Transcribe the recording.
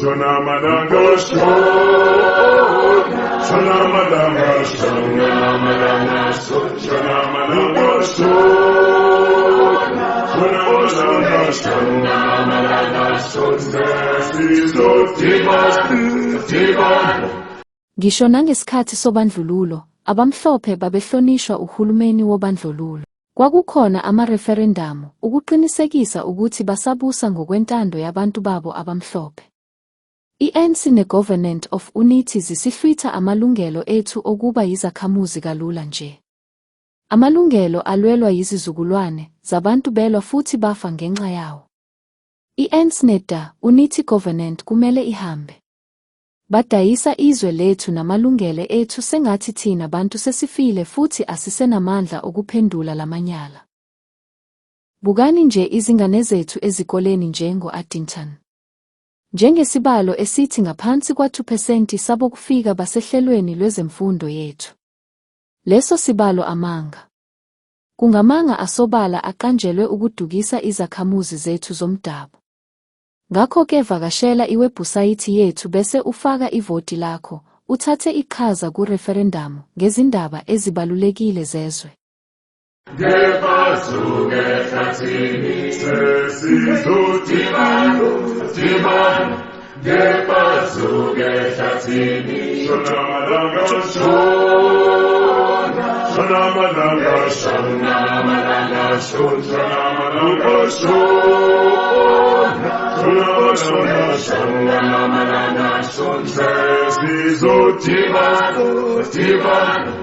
Shona Malanga Shona. Shona Malanga Shona. Shona Malanga Shona. Shona Malanga Shona. Ngisho nangesikhathi sobandlululo, abamhlophe babehlonishwa uhulumeni wobandlululo. Kwakukhona ama-referendamu ukuqinisekisa ukuthi basabusa ngokwentando yabantu babo abamhlophe. I-ANC ne-Government of Unity zisihlwitha amalungelo ethu okuba yizakhamuzi kalula nje. Amalungelo alwelwa yizizukulwane zabantu belwa futhi bafa ngenxa yawo. I-ANC ne-DA, Unity Government kumele ihambe. Badayisa izwe lethu namalungelo ethu sengathi thina bantu sesifile futhi asisenamandla okuphendula lamanyala. Bukani nje izingane zethu ezikoleni njengo-Addington. Njengesibalo esithi ngaphansi kwa-2% sabokufika basehlelweni lwezemfundo yethu. Leso sibalo amanga. Kungamanga asobala aqanjelwe ukudukisa izakhamuzi zethu zomdabu. Ngakho-ke vakashela iwebhusayithi yethu bese ufaka ivoti lakho, uthathe iqhaza ku-referendamu ngezindaba ezibalulekile zezwe. Shona